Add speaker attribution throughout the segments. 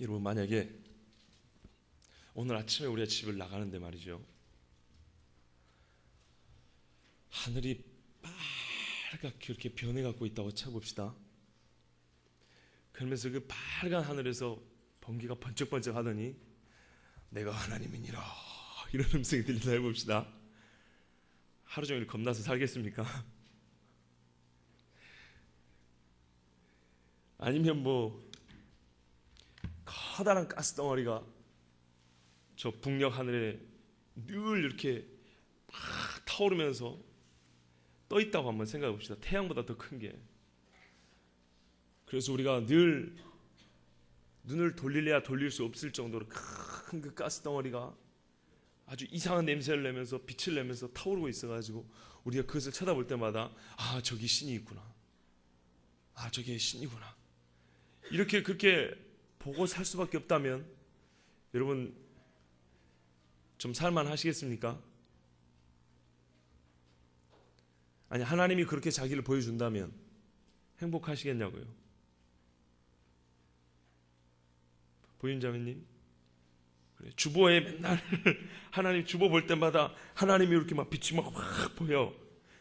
Speaker 1: 여러분, 만약에 오늘 아침에 우리가 집을 나가는데 말이죠, 하늘이 빨갛게 이렇게 변해갖고 있다고 쳐봅시다. 그러면서 그 빨간 하늘에서 번개가 번쩍번쩍 하더니 내가 하나님이니라 이런 음성이 들린다 해봅시다. 하루 종일 겁나서 살겠습니까? 아니면 뭐 커다란 가스덩어리가 저 북녘 하늘에 늘 이렇게 막 타오르면서 떠 있다고 한번 생각해 봅시다. 태양보다 더 큰 게. 그래서 우리가 늘 눈을 돌릴래야 돌릴 수 없을 정도로 큰 그 가스덩어리가 아주 이상한 냄새를 내면서 빛을 내면서 타오르고 있어가지고 우리가 그것을 쳐다볼 때마다 아, 저기 신이 있구나, 아, 저기 신이구나, 이렇게 그렇게 보고 살 수밖에 없다면 여러분 좀 살만 하시겠습니까? 아니, 하나님이 그렇게 자기를 보여준다면 행복하시겠냐고요? 부인자매님, 그래, 주보에 맨날 하나님 주보 볼 때마다 하나님이 이렇게 막 빛이 막 보여.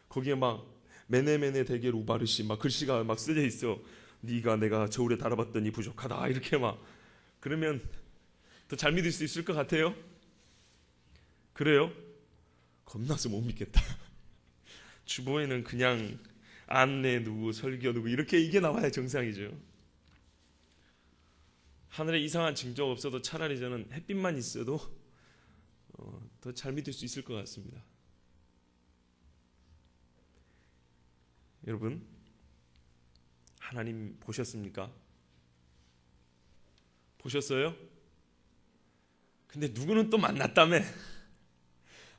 Speaker 1: 거기에 막 메네메네 대겔 우바르시 막 글씨가 막 쓰여 있어. 네가 내가 저울에 달아봤더니 부족하다 이렇게 막. 그러면 더 잘 믿을 수 있을 것 같아요? 그래요? 겁나서 못 믿겠다. 주보에는 그냥 안내 누구 설교 누구 이렇게 이게 나와야 정상이죠. 하늘에 이상한 징조가 없어도 차라리 저는 햇빛만 있어도 더 잘 믿을 수 있을 것 같습니다. 여러분, 하나님 보셨습니까? 보셨어요? 근데 누구는 또 만났다며.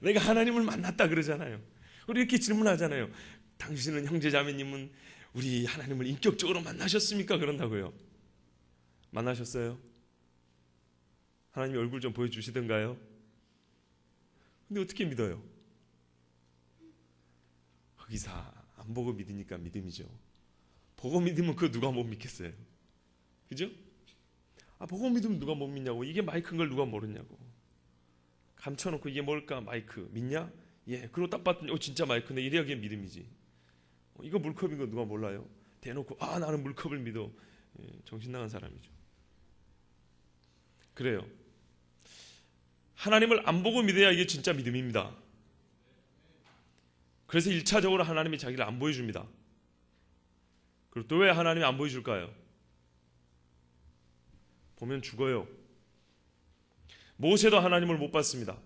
Speaker 1: 내가 하나님을 만났다 그러잖아요. 우리 이렇게 질문하잖아요. 당신은 형제자매님은 우리 하나님을 인격적으로 만나셨습니까? 그런다고요. 만나셨어요? 하나님이 얼굴 좀 보여주시던가요? 근데 어떻게 믿어요? 거기서 안 보고 믿으니까 믿음이죠. 보고 믿으면 그거 누가 못 믿겠어요? 그죠? 아, 보고 믿으면 누가 못 믿냐고. 이게 마이크인 걸 누가 모르냐고. 감춰놓고 이게 뭘까? 마이크 믿냐? 예. 그리고 딱 봤더니 진짜 마이크네. 이래야 그게 믿음이지. 이거 물컵인 거 누가 몰라요? 대놓고 아, 나는 물컵을 믿어. 예, 정신 나간 사람이죠. 그래요. 하나님을 안 보고 믿어야 이게 진짜 믿음입니다. 그래서 1차적으로 하나님이 자기를 안 보여줍니다. 그리고 또 왜 하나님이 안 보여줄까요? 보면 죽어요. 모세도 하나님을 못 봤습니다.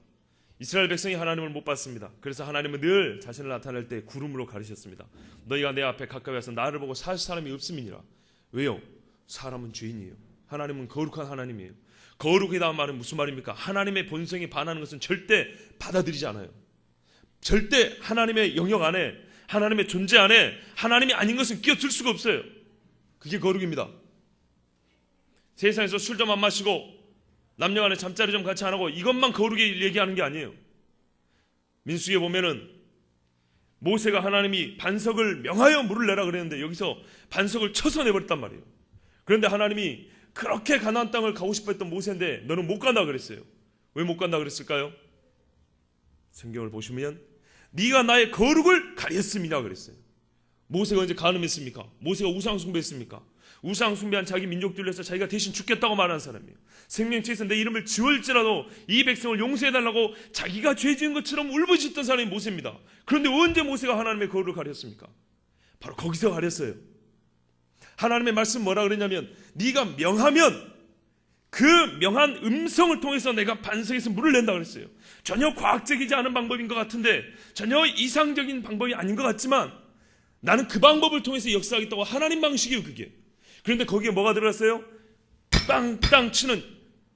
Speaker 1: 이스라엘 백성이 하나님을 못 봤습니다. 그래서 하나님은 늘 자신을 나타낼 때 구름으로 가르쳤습니다. 너희가 내 앞에 가까이 와서 나를 보고 살 사람이 없음이니라. 왜요? 사람은 죄인이에요. 하나님은 거룩한 하나님이에요. 거룩이라는 말은 무슨 말입니까? 하나님의 본성에 반하는 것은 절대 받아들이지 않아요. 절대 하나님의 영역 안에, 하나님의 존재 안에 하나님이 아닌 것은 끼어들 수가 없어요. 그게 거룩입니다. 세상에서 술 좀 안 마시고 남녀간에 잠자리 좀 같이 안 하고 이것만 거룩이 얘기하는 게 아니에요. 민수기에 보면은 모세가 하나님이 반석을 명하여 물을 내라 그랬는데 여기서 반석을 쳐서 내버렸단 말이에요. 그런데 하나님이 그렇게 가나안 땅을 가고 싶어 했던 모세인데 너는 못 간다 그랬어요. 왜 못 간다 그랬을까요? 성경을 보시면 네가 나의 거룩을 가렸음이라 그랬어요. 모세가 언제 간음했습니까? 모세가 우상 숭배했습니까? 우상 숭배한 자기 민족들을 위해서 자기가 대신 죽겠다고 말하는 사람이에요. 생명책에서 내 이름을 지울지라도 이 백성을 용서해달라고 자기가 죄 지은 것처럼 울부짖던 사람이 모세입니다. 그런데 언제 모세가 하나님의 거룩을 가렸습니까? 바로 거기서 가렸어요. 하나님의 말씀 뭐라 그랬냐면 네가 명하면 그 명한 음성을 통해서 내가 반석에서 물을 낸다 그랬어요. 전혀 과학적이지 않은 방법인 것 같은데, 전혀 이상적인 방법이 아닌 것 같지만 나는 그 방법을 통해서 역사하겠다고 하나님 방식이에요. 그게. 그런데 거기에 뭐가 들어갔어요? 땅땅 치는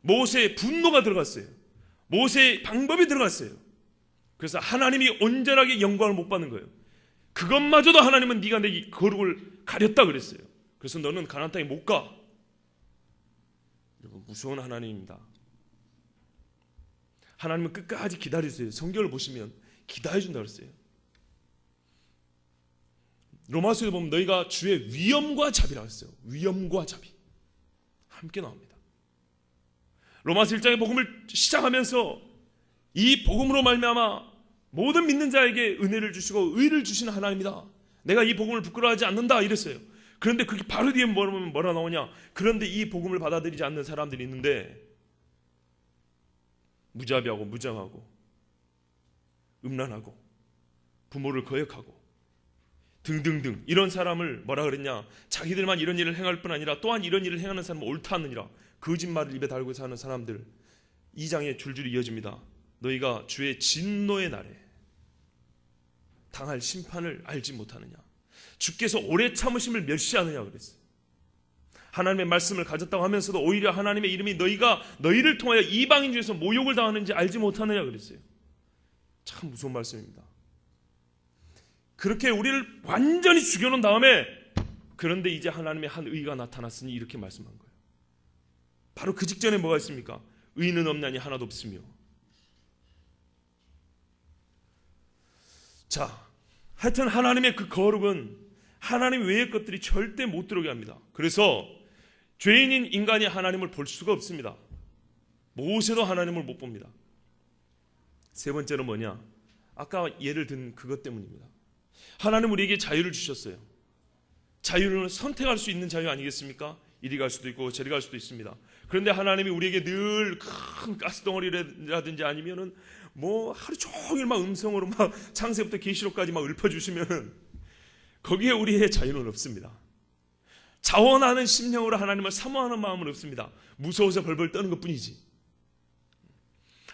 Speaker 1: 모세의 분노가 들어갔어요. 모세의 방법이 들어갔어요. 그래서 하나님이 온전하게 영광을 못 받는 거예요. 그것마저도 하나님은 네가 내 거룩을 가렸다 그랬어요. 그래서 너는 가나안 땅에 못 가. 여러분, 무서운 하나님입니다. 하나님은 끝까지 기다려주세요. 성경을 보시면 기다려준다 그랬어요. 로마서에 보면 너희가 주의 위엄과 자비라고 했어요. 위엄과 자비 함께 나옵니다. 로마서 1장의 복음을 시작하면서 이 복음으로 말미암아 모든 믿는 자에게 은혜를 주시고 의를 주시는 하나님이다. 내가 이 복음을 부끄러워하지 않는다 이랬어요. 그런데 그게 바로 뒤에 뭐라 나오냐? 그런데 이 복음을 받아들이지 않는 사람들이 있는데 무자비하고 무장하고 음란하고 부모를 거역하고 등등등 이런 사람을 뭐라 그랬냐? 자기들만 이런 일을 행할 뿐 아니라 또한 이런 일을 행하는 사람은 옳다 하느니라. 거짓말을 입에 달고 사는 사람들 2장에 줄줄이 이어집니다. 너희가 주의 진노의 날에 당할 심판을 알지 못하느냐? 주께서 오래 참으심을 멸시하느냐 그랬어요. 하나님의 말씀을 가졌다고 하면서도 오히려 하나님의 이름이 너희를 통하여 이방인 중에서 모욕을 당하는지 알지 못하느냐 그랬어요. 참 무서운 말씀입니다. 그렇게 우리를 완전히 죽여놓은 다음에 그런데 이제 하나님의 한 의가 나타났으니 이렇게 말씀한 거예요. 바로 그 직전에 뭐가 있습니까? 의는 없나니 하나도 없으며. 자, 하여튼 하나님의 그 거룩은 하나님 외의 것들이 절대 못 들어오게 합니다. 그래서 죄인인 인간이 하나님을 볼 수가 없습니다. 모세도 하나님을 못 봅니다. 세 번째는 뭐냐? 아까 예를 든 그것 때문입니다. 하나님 우리에게 자유를 주셨어요. 자유는 선택할 수 있는 자유 아니겠습니까? 이리 갈 수도 있고 저리 갈 수도 있습니다. 그런데 하나님이 우리에게 늘 큰 가스덩어리라든지 아니면은 뭐 하루 종일 막 음성으로 막 창세부터 계시록까지 막 읊어주시면은 거기에 우리의 자유는 없습니다. 자원하는 심령으로 하나님을 사모하는 마음은 없습니다. 무서워서 벌벌 떠는 것뿐이지.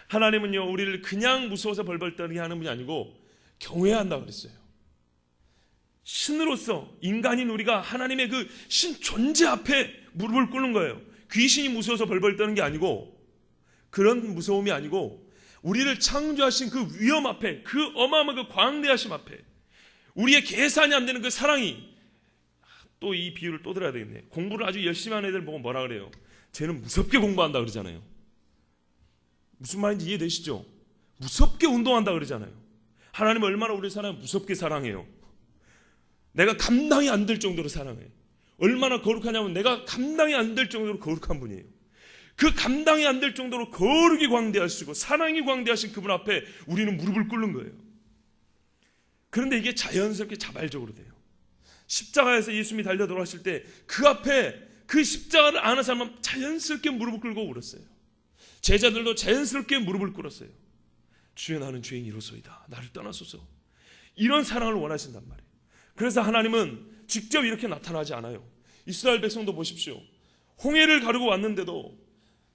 Speaker 1: 하나님은요 우리를 그냥 무서워서 벌벌 떠게 하는 분이 아니고 경외한다 그랬어요. 신으로서 인간인 우리가 하나님의 그 신 존재 앞에 무릎을 꿇는 거예요. 귀신이 무서워서 벌벌 떠는 게 아니고 그런 무서움이 아니고 우리를 창조하신 그 위엄 앞에 그 어마어마한 그 광대하심 앞에 우리의 계산이 안 되는 그 사랑이 또 이 비유를 또 들어야 되겠네. 공부를 아주 열심히 하는 애들 보고 뭐라 그래요? 쟤는 무섭게 공부한다 그러잖아요. 무슨 말인지 이해되시죠? 무섭게 운동한다 그러잖아요. 하나님은 얼마나 우리 사람을 무섭게 사랑해요. 내가 감당이 안 될 정도로 사랑해요. 얼마나 거룩하냐면 내가 감당이 안 될 정도로 거룩한 분이에요. 그 감당이 안 될 정도로 거룩이 광대하시고 사랑이 광대하신 그분 앞에 우리는 무릎을 꿇는 거예요. 그런데 이게 자연스럽게 자발적으로 돼요. 십자가에서 예수님이 달려 돌아가실 때 그 앞에 그 십자가를 아는 사람은 자연스럽게 무릎을 꿇고 울었어요. 제자들도 자연스럽게 무릎을 꿇었어요. 주여 나는 죄인이로소이다. 나를 떠나소서. 이런 사랑을 원하신단 말이에요. 그래서 하나님은 직접 이렇게 나타나지 않아요. 이스라엘 백성도 보십시오. 홍해를 가르고 왔는데도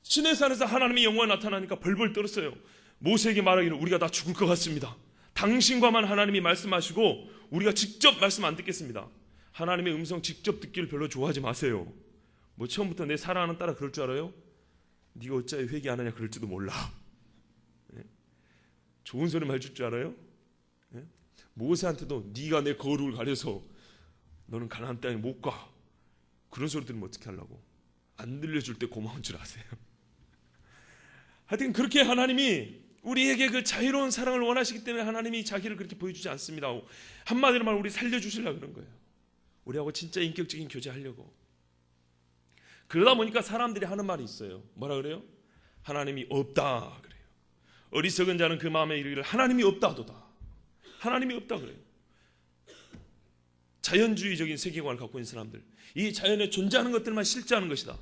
Speaker 1: 시내산에서 하나님의 영광이 나타나니까 벌벌 떨었어요. 모세에게 말하기를 우리가 다 죽을 것 같습니다. 당신과만 하나님이 말씀하시고 우리가 직접 말씀 안 듣겠습니다. 하나님의 음성 직접 듣기를 별로 좋아하지 마세요. 뭐 처음부터 내 사랑하는 딸아 그럴 줄 알아요? 네가 어찌하여 회개 안 하냐 그럴지도 몰라. 네? 좋은 소리만 해줄 줄 알아요? 네? 모세한테도 네가 내 거룩을 가려서 너는 가나안 땅에 못 가. 그런 소리 들으면 어떻게 하려고? 안 들려줄 때 고마운 줄 아세요? 하여튼 그렇게 하나님이 우리에게 그 자유로운 사랑을 원하시기 때문에 하나님이 자기를 그렇게 보여주지 않습니다. 한마디로 말하면 우리 살려주시려고 그런 거예요. 우리하고 진짜 인격적인 교제하려고. 그러다 보니까 사람들이 하는 말이 있어요. 뭐라 그래요? 하나님이 없다 그래요. 어리석은 자는 그 마음에 이르기를 하나님이 없다도다. 하나님이 없다 그래요. 자연주의적인 세계관을 갖고 있는 사람들, 이 자연에 존재하는 것들만 실제하는 것이다.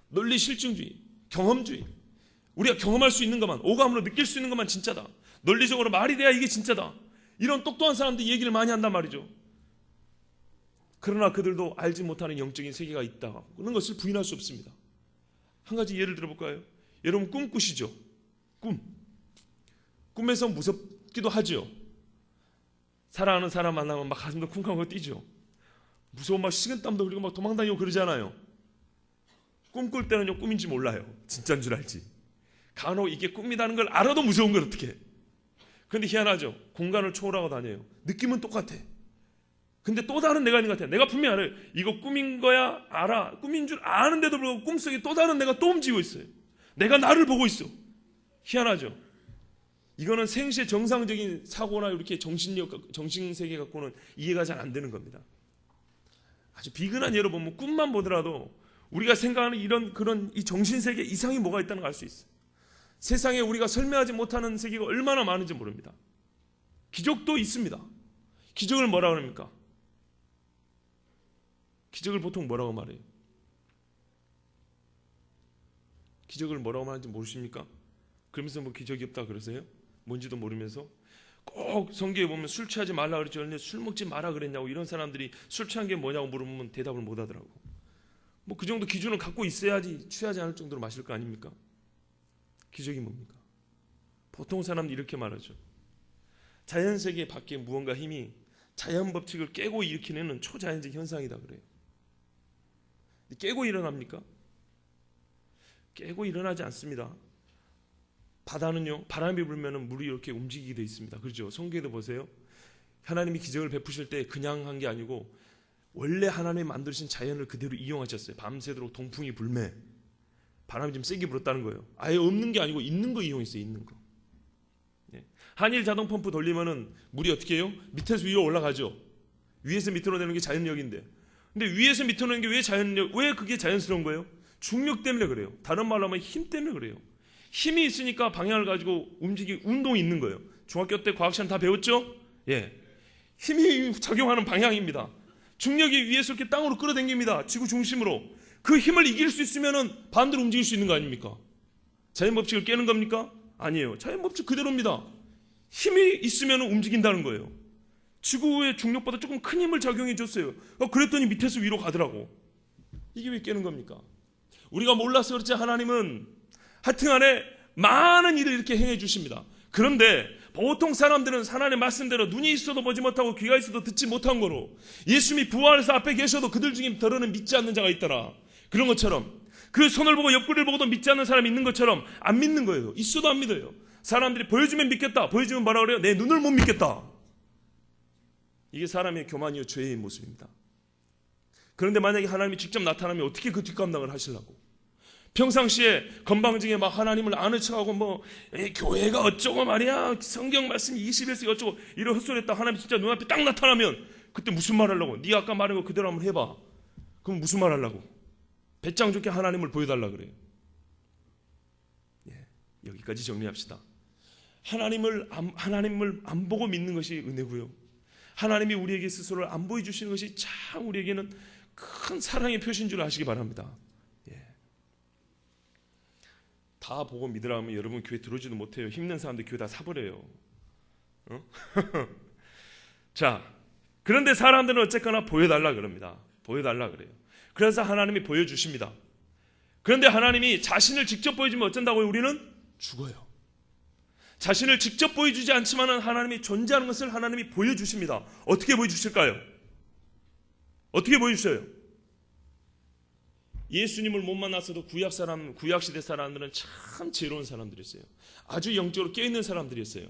Speaker 1: 논리 실증주의, 경험주의. 우리가 경험할 수 있는 것만, 오감으로 느낄 수 있는 것만 진짜다. 논리적으로 말이 돼야 이게 진짜다. 이런 똑똑한 사람들이 얘기를 많이 한단 말이죠. 그러나 그들도 알지 못하는 영적인 세계가 있다. 그런 것을 부인할 수 없습니다. 한 가지 예를 들어볼까요? 여러분 꿈 꾸시죠? 꿈에서 무섭기도 하죠. 사랑하는 사람 만나면 막 가슴도 쿵쾅하고 뛰죠. 무서워 막 식은땀도 흘리고 막 도망다니고 그러잖아요. 꿈꿀 때는요 꿈인지 몰라요. 진짜인 줄 알지. 간혹 이게 꿈이라는 걸 알아도 무서운 걸 어떻게 해. 그런데 희한하죠. 공간을 초월하고 다녀요. 느낌은 똑같아. 근데 또 다른 내가 있는 것 같아. 내가 분명히 알아요. 이거 꿈인 거야 알아. 꿈인 줄 아는데도 불구하고 꿈속에 또 다른 내가 또 움직이고 있어요. 내가 나를 보고 있어. 희한하죠. 이거는 생시의 정상적인 사고나 이렇게 정신세계 갖고는 이해가 잘 안 되는 겁니다. 아주 비근한 예로 보면 꿈만 보더라도 우리가 생각하는 그런 이 정신세계 이상이 뭐가 있다는 걸 알 수 있어요. 세상에 우리가 설명하지 못하는 세계가 얼마나 많은지 모릅니다. 기적도 있습니다. 기적을 뭐라 그럽니까? 기적을 보통 뭐라고 말해요? 기적을 뭐라고 말하는지 모르십니까? 그러면서 뭐 기적이 없다 그러세요? 뭔지도 모르면서 꼭 성경에 보면 술 취하지 말라 그랬죠. 그런데 술 먹지 마라 그랬냐고. 이런 사람들이 술 취한 게 뭐냐고 물으면 대답을 못 하더라고. 뭐 그 정도 기준을 갖고 있어야지 취하지 않을 정도로 마실 거 아닙니까? 기적이 뭡니까? 보통 사람들이 이렇게 말하죠. 자연세계 밖에 무언가 힘이 자연 법칙을 깨고 일으키는 초자연적 현상이다 그래요. 깨고 일어납니까? 깨고 일어나지 않습니다. 바다는요, 바람이 불면 물이 이렇게 움직이게 되어 있습니다. 그렇죠? 성경에도 보세요. 하나님이 기적을 베푸실 때 그냥 한 게 아니고 원래 하나님이 만드신 자연을 그대로 이용하셨어요. 밤새도록 동풍이 불매, 바람이 좀 세게 불었다는 거예요. 아예 없는 게 아니고 있는 거 이용했어요. 있는 거. 한일 자동 펌프 돌리면은 물이 어떻게 해요? 밑에서 위로 올라가죠. 위에서 밑으로 내는 게 자연력인데, 근데 위에서 밑으로 내는 게 왜 그게 자연스러운 거예요? 중력 때문에 그래요. 다른 말로 하면 힘 때문에 그래요. 힘이 있으니까 방향을 가지고 운동이 있는 거예요. 중학교 때 과학시간 다 배웠죠? 예. 힘이 작용하는 방향입니다. 중력이 위에서 이렇게 땅으로 끌어당깁니다. 지구 중심으로. 그 힘을 이길 수 있으면은 반대로 움직일 수 있는 거 아닙니까? 자연 법칙을 깨는 겁니까? 아니에요. 자연 법칙 그대로입니다. 힘이 있으면 움직인다는 거예요. 지구의 중력보다 조금 큰 힘을 작용해 줬어요. 그랬더니 밑에서 위로 가더라고. 이게 왜 깨는 겁니까? 우리가 몰라서 그렇지 하나님은 하여튼간에 많은 일을 이렇게 행해 주십니다. 그런데 보통 사람들은 하나님의 말씀대로 눈이 있어도 보지 못하고 귀가 있어도 듣지 못한 거로 예수님이 부활해서 앞에 계셔도 그들 중에 더러는 믿지 않는 자가 있더라. 그런 것처럼 그 손을 보고 옆구리를 보고도 믿지 않는 사람이 있는 것처럼 안 믿는 거예요. 있어도 안 믿어요. 사람들이 보여주면 믿겠다. 보여주면 뭐라 그래요? 내 눈을 못 믿겠다. 이게 사람의 교만이요 죄의 모습입니다. 그런데 만약에 하나님이 직접 나타나면 어떻게 그 뒷감당을 하시려고? 평상시에 건방지게 막 하나님을 아는 척하고 뭐 교회가 어쩌고 말이야 성경 말씀이 21세기 어쩌고 이런 헛소리 했다. 하나님 진짜 눈앞에 딱 나타나면 그때 무슨 말 하려고? 네가 아까 말한 거 그대로 한번 해봐. 그럼 무슨 말 하려고? 배짱 좋게 하나님을 보여달라 그래요. 예, 여기까지 정리합시다. 하나님을 안 보고 믿는 것이 은혜고요. 하나님이 우리에게 스스로를 안 보여주시는 것이 참 우리에게는 큰 사랑의 표시인 줄 아시기 바랍니다. 다 보고 믿으라 하면 여러분 교회 들어오지도 못해요. 힘든 사람들 교회 다 사버려요. 자, 그런데 사람들은 어쨌거나 보여달라 그럽니다. 보여달라 그래요. 그래서 하나님이 보여주십니다. 그런데 하나님이 자신을 직접 보여주면 어쩐다고요? 우리는 죽어요. 자신을 직접 보여주지 않지만 하나님이 존재하는 것을 하나님이 보여주십니다. 어떻게 보여주실까요? 어떻게 보여주셔요? 예수님을 못 만났어도 구약시대 사람들은 참 지혜로운 사람들이었어요. 아주 영적으로 깨어있는 사람들이었어요.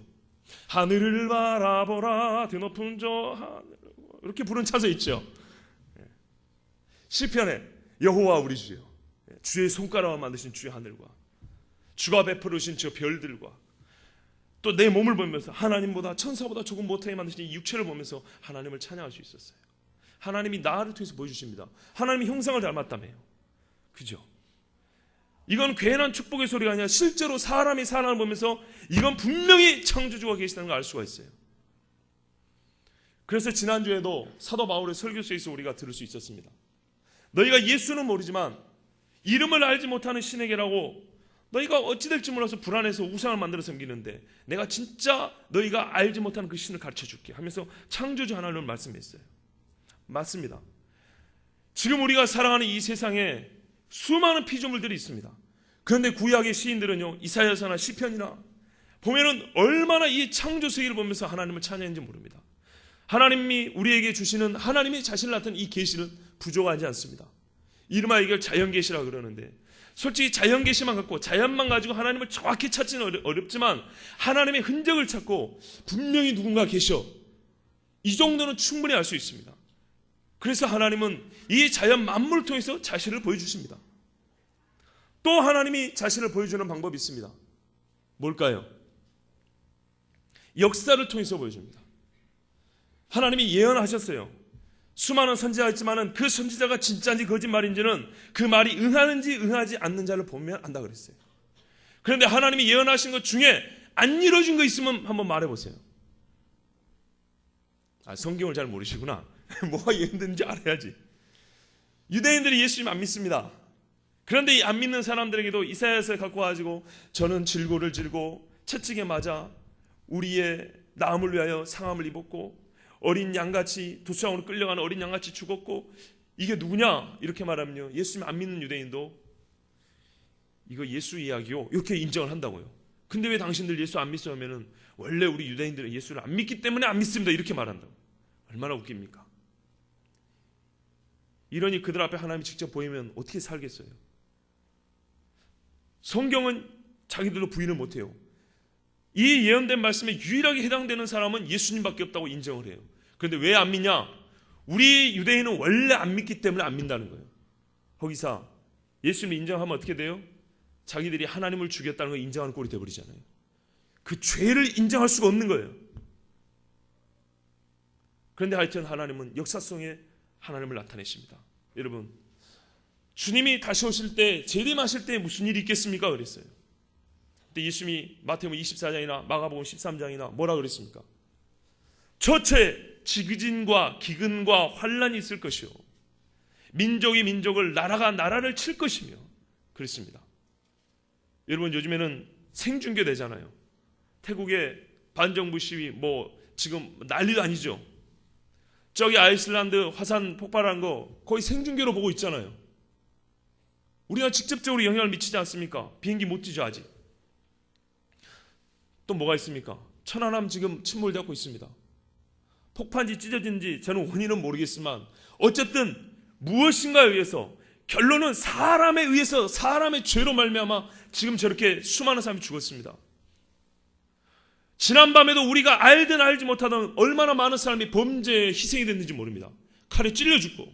Speaker 1: 하늘을 바라보라 드높은 저 하늘, 이렇게 부른 찬송 있죠. 시편에 여호와 우리 주여, 주의 손가락으로 만드신 주의 하늘과 주가 베풀으신 저 별들과 또 내 몸을 보면서 하나님보다 천사보다 조금 못하게 만드신 이 육체를 보면서 하나님을 찬양할 수 있었어요. 하나님이 나를 통해서 보여주십니다. 하나님이 형상을 닮았다며요. 그죠? 이건 괜한 축복의 소리가 아니라 실제로 사람이 사람을 보면서 이건 분명히 창조주가 계시다는 걸 알 수가 있어요. 그래서 지난주에도 사도 바울의 설교서에서 우리가 들을 수 있었습니다. 너희가 예수는 모르지만 이름을 알지 못하는 신에게라고 너희가 어찌 될지 몰라서 불안해서 우상을 만들어 섬기는데 내가 진짜 너희가 알지 못하는 그 신을 가르쳐 줄게 하면서 창조주 하나님을 말씀했어요. 맞습니다. 지금 우리가 살아가는 이 세상에 수많은 피조물들이 있습니다. 그런데 구약의 시인들은요, 이사야서나 시편이나 보면은 얼마나 이 창조 세계를 보면서 하나님을 찬양했는지 모릅니다. 하나님이 우리에게 주시는 하나님이 자신을 나타낸 이 계시는 부족하지 않습니다. 이름하여 이걸 자연계시라 그러는데 솔직히 자연계시만 갖고 자연만 가지고 하나님을 정확히 찾지는 어렵지만 하나님의 흔적을 찾고 분명히 누군가 계셔, 이 정도는 충분히 알 수 있습니다. 그래서 하나님은 이 자연 만물을 통해서 자신을 보여주십니다. 또 하나님이 자신을 보여주는 방법이 있습니다. 뭘까요? 역사를 통해서 보여줍니다. 하나님이 예언하셨어요. 수많은 선지자가 있지만은 그 선지자가 진짜인지 거짓말인지는 그 말이 응하는지 응하지 않는 자를 보면 안다 그랬어요. 그런데 하나님이 예언하신 것 중에 안 이루어진 거 있으면 한번 말해보세요. 성경을 잘 모르시구나. 뭐가 예언되는지 알아야지. 유대인들이 예수님 안 믿습니다. 그런데 이 안 믿는 사람들에게도 이사야서에 갖고 와가지고 저는 질고를 질고 채찍에 맞아 우리의 나음을 위하여 상함을 입었고 어린 양같이 도수장으로 끌려가는 어린 양같이 죽었고 이게 누구냐 이렇게 말하면요, 예수님 안 믿는 유대인도 이거 예수 이야기요 이렇게 인정을 한다고요. 근데 왜 당신들 예수 안 믿어요 하면은 원래 우리 유대인들은 예수를 안 믿기 때문에 안 믿습니다 이렇게 말한다고. 얼마나 웃깁니까? 이러니 그들 앞에 하나님이 직접 보이면 어떻게 살겠어요? 성경은 자기들도 부인을 못해요. 이 예언된 말씀에 유일하게 해당되는 사람은 예수님밖에 없다고 인정을 해요. 그런데 왜 안 믿냐? 우리 유대인은 원래 안 믿기 때문에 안 믿는다는 거예요. 거기서 예수님을 인정하면 어떻게 돼요? 자기들이 하나님을 죽였다는 걸 인정하는 꼴이 되어버리잖아요. 그 죄를 인정할 수가 없는 거예요. 그런데 하여튼 하나님은 역사 속에 하나님을 나타내십니다. 여러분, 주님이 다시 오실 때, 재림하실 때 무슨 일이 있겠습니까? 그랬어요. 근데 예수님이 마태복음 24장이나 마가복음 13장이나 뭐라 그랬습니까? 저체 지기진과 기근과 환란이 있을 것이요 민족이 민족을, 나라가 나라를 칠 것이며 그랬습니다. 여러분, 요즘에는 생중계 되잖아요. 태국의 반정부 시위 뭐 지금 난리도 아니죠. 저기 아이슬란드 화산 폭발한 거 거의 생중계로 보고 있잖아요. 우리가 직접적으로 영향을 미치지 않습니까? 비행기 못 뛰죠 아직. 또 뭐가 있습니까? 천안함 지금 침몰되고 있습니다. 폭파인지 찢어진지 저는 원인은 모르겠지만 어쨌든 무엇인가에 의해서, 결론은 사람에 의해서, 사람의 죄로 말미암아 지금 저렇게 수많은 사람이 죽었습니다. 지난밤에도 우리가 알든 알지 못하던 얼마나 많은 사람이 범죄에 희생이 됐는지 모릅니다. 칼에 찔려 죽고,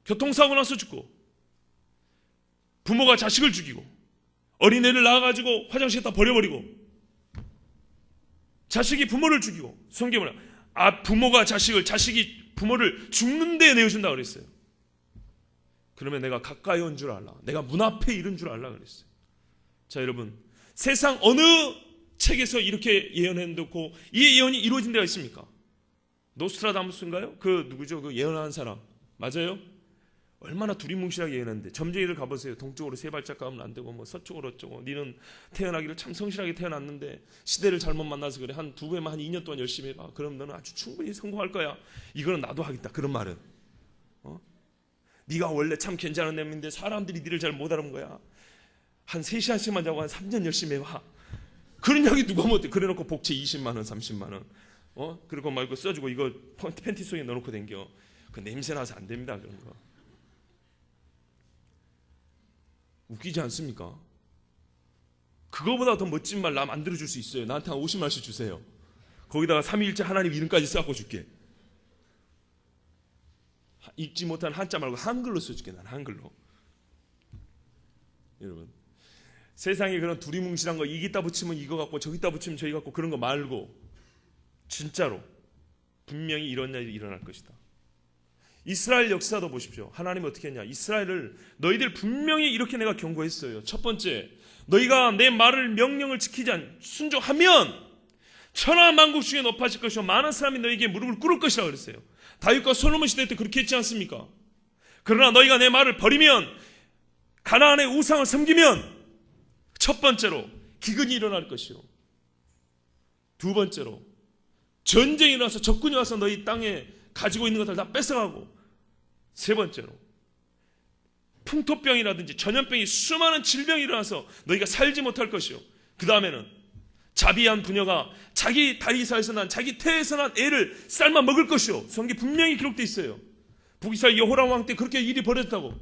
Speaker 1: 교통사고 나서 죽고, 부모가 자식을 죽이고, 어린애를 낳아가지고 화장실에다 버려버리고, 자식이 부모를 죽이고, 성경은 부모가 자식을, 자식이 부모를 죽는 데 내어준다 그랬어요. 그러면 내가 가까이 온 줄 알라, 내가 문 앞에 이른 줄 알라 그랬어요. 자, 여러분, 세상 어느 책에서 이렇게 예언해놓고 이 예언이 이루어진 데가 있습니까? 노스트라다무스인가요? 그 누구죠? 그 예언하는 사람 맞아요? 얼마나 두리뭉실하게 예언했는데, 점쟁이들 가보세요. 동쪽으로 세 발짝 가면 안 되고 뭐 서쪽으로 어쩌고, 니는 태어나기를 참 성실하게 태어났는데 시대를 잘못 만나서 그래, 한 두 배만 한 2년 동안 열심히 해봐, 그럼 너는 아주 충분히 성공할 거야. 이거는 나도 하겠다. 그런 말은 네가 원래 참 괜찮은 놈인데 사람들이 니를 잘 못 알아본 거야. 한 3시간씩만 자고 한 3년 열심히 해봐. 그런 이야기 누가 못해. 그래놓고 복채 20만 원 30만 원 그리고 말고 써주고 이거 팬티 속에 넣어놓고 댕겨. 그 냄새 나서 안 됩니다. 그런 거 웃기지 않습니까? 그거보다 더 멋진 말 나 만들어줄 수 있어요. 나한테 한 50만원씩 주세요. 거기다가 삼위일체 하나님 이름까지 써갖고 줄게. 읽지 못한 한자 말고 한글로 써줄게. 난 한글로. 여러분, 세상에 그런 두리뭉실한 거, 이기다 붙이면 이거 갖고 저기다 붙이면 저기 갖고 그런 거 말고 진짜로 분명히 이런 일이 일어날 것이다. 이스라엘 역사도 보십시오. 하나님이 어떻게 했냐. 이스라엘을 너희들 분명히 이렇게 내가 경고했어요. 첫 번째, 너희가 내 말을, 명령을 지키지 순종하면 천하 만국 중에 높아질 것이요 많은 사람이 너희에게 무릎을 꿇을 것이라고 그랬어요. 다윗과 솔로몬 시대 때 그렇게 했지 않습니까? 그러나 너희가 내 말을 버리면, 가나안의 우상을 섬기면 첫 번째로 기근이 일어날 것이요, 두 번째로 전쟁이 일어나서 적군이 와서 너희 땅에 가지고 있는 것들 다 뺏어가고, 세 번째로 풍토병이라든지 전염병이, 수많은 질병이 일어나서 너희가 살지 못할 것이요, 그 다음에는 자비한 부녀가 자기 다리사에서 난, 자기 태에서 난 애를 삶아 먹을 것이요. 성경에 분명히 기록되어 있어요. 북이스라엘 여호람 왕 때 그렇게 일이 벌어졌다고.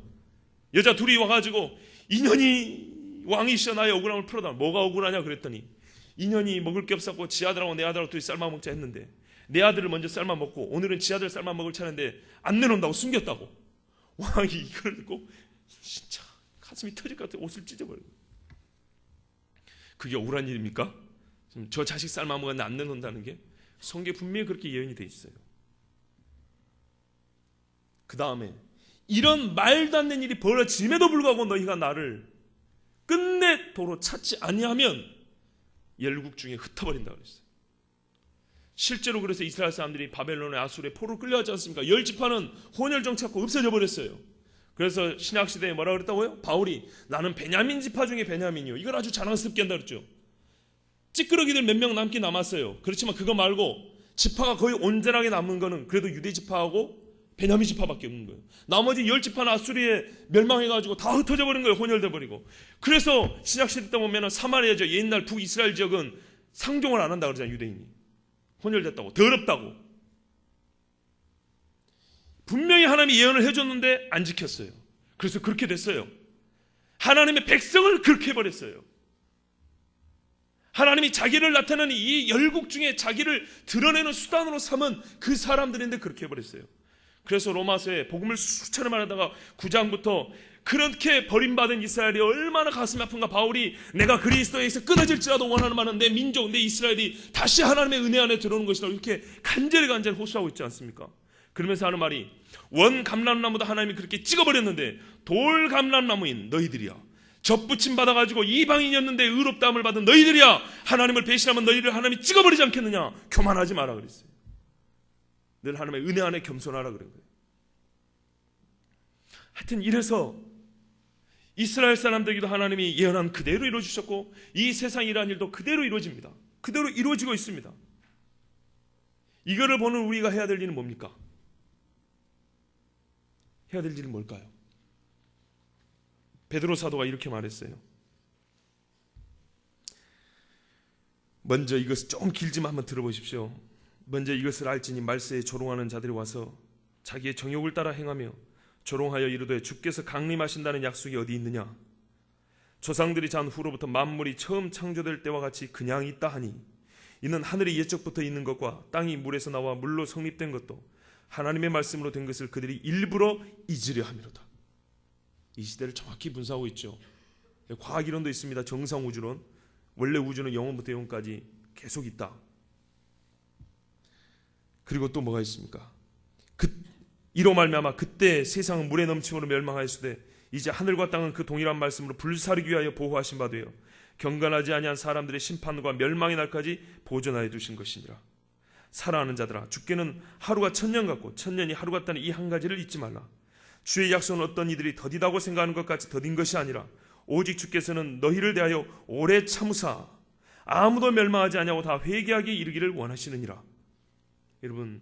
Speaker 1: 여자 둘이 와가지고 인연이 왕이시여 나의 억울함을 풀어달라. 뭐가 억울하냐 그랬더니, 인연이 먹을 게 없었고 지 아들하고 내 아들하고 둘이 삶아 먹자 했는데 내 아들을 먼저 삶아 먹고 오늘은 지 아들 삶아 먹을 차례인데 안 내놓는다고 숨겼다고. 왕이 이걸 듣고 진짜 가슴이 터질 것 같아. 옷을 찢어버려요. 그게 억울한 일입니까? 저 자식 삶아 먹었는데 안 내놓는다는 게 성경에 분명히 그렇게 예언이 돼 있어요. 그 다음에 이런 말도 안 되는 일이 벌어짐에도 불구하고 너희가 나를 끝내 도로 찾지 아니하면 열국 중에 흩어버린다 그랬어요. 실제로 그래서 이스라엘 사람들이 바벨론의 아수르의 포로 끌려가지 않습니까? 10지파는 혼혈 정착하고 없어져 버렸어요. 그래서 신약시대에 뭐라 그랬다고요? 바울이 나는 베냐민 지파 중에 베냐민이요. 이걸 아주 자랑스럽게 한다 그랬죠. 찌끄러기들 몇 명 남긴 남았어요. 그렇지만 그거 말고 지파가 거의 온전하게 남은 거는 그래도 유대 지파하고 베냐민 지파밖에 없는 거예요. 나머지 10지파는 아수리에 멸망해가지고 다 흩어져 버린 거예요. 혼혈돼 버리고. 그래서 신약시대 때 보면 사마리아 지역, 옛날 북이스라엘 지역은 상종을 안 한다 그러잖아요. 유대인이 혼혈됐다고, 더럽다고. 분명히 하나님이 예언을 해줬는데 안 지켰어요. 그래서 그렇게 됐어요. 하나님의 백성을 그렇게 해버렸어요. 하나님이 자기를 나타내는 이 열국 중에 자기를 드러내는 수단으로 삼은 그 사람들인데 그렇게 해버렸어요. 그래서 로마서에 복음을 수차례 말하다가 9장부터 그렇게 버림받은 이스라엘이 얼마나 가슴이 아픈가. 바울이 내가 그리스도에서 끊어질지라도 원하는 많은 내 민족, 내 이스라엘이 다시 하나님의 은혜 안에 들어오는 것이다 이렇게 간절히 호소하고 있지 않습니까? 그러면서 하는 말이 원 감람나무도 하나님이 그렇게 찍어버렸는데 돌 감람나무인 너희들이야, 접붙임 받아가지고 이방인이었는데 의롭다함을 받은 너희들이야, 하나님을 배신하면 너희를 하나님이 찍어버리지 않겠느냐. 교만하지 마라 그랬어요. 늘 하나님의 은혜 안에 겸손하라 그런 거예요. 하여튼 이래서 이스라엘 사람들에게도 하나님이 예언한 그대로 이루어주셨고 이 세상에 일어난 일도 그대로 이루어집니다. 그대로 이루어지고 있습니다. 이거를 보는 우리가 해야 될 일은 뭡니까? 해야 될 일은 뭘까요? 베드로 사도가 이렇게 말했어요. 먼저 이것을 좀 길지만 한번 들어보십시오. 먼저 이것을 알지니 말세에 조롱하는 자들이 와서 자기의 정욕을 따라 행하며 조롱하여 이르되 주께서 강림하신다는 약속이 어디 있느냐. 조상들이 잔 후로부터 만물이 처음 창조될 때와 같이 그냥 있다 하니 이는 하늘이 옛적부터 있는 것과 땅이 물에서 나와 물로 성립된 것도 하나님의 말씀으로 된 것을 그들이 일부러 잊으려 함이로다. 이 시대를 정확히 분석하고 있죠. 과학이론도 있습니다. 정상우주론. 원래 우주는 영원부터 영원까지 계속 있다. 그리고 또 뭐가 있습니까? 이로 말미암아 그때 세상은 물의 넘침으로 멸망하였으되 이제 하늘과 땅은 그 동일한 말씀으로 불사르기 위하여 보호하신 바 되어 경건하지 아니한 사람들의 심판과 멸망의 날까지 보존하여 두신 것이니라. 사랑하는 자들아, 주께는 하루가 1000년 같고 1000년이 하루 같다는 이 한 가지를 잊지 말라. 주의 약속은 어떤 이들이 더디다고 생각하는 것 같이 더딘 것이 아니라 오직 주께서는 너희를 대하여 오래 참으사 아무도 멸망하지 아니하고 다 회개하게 이르기를 원하시느니라. 여러분,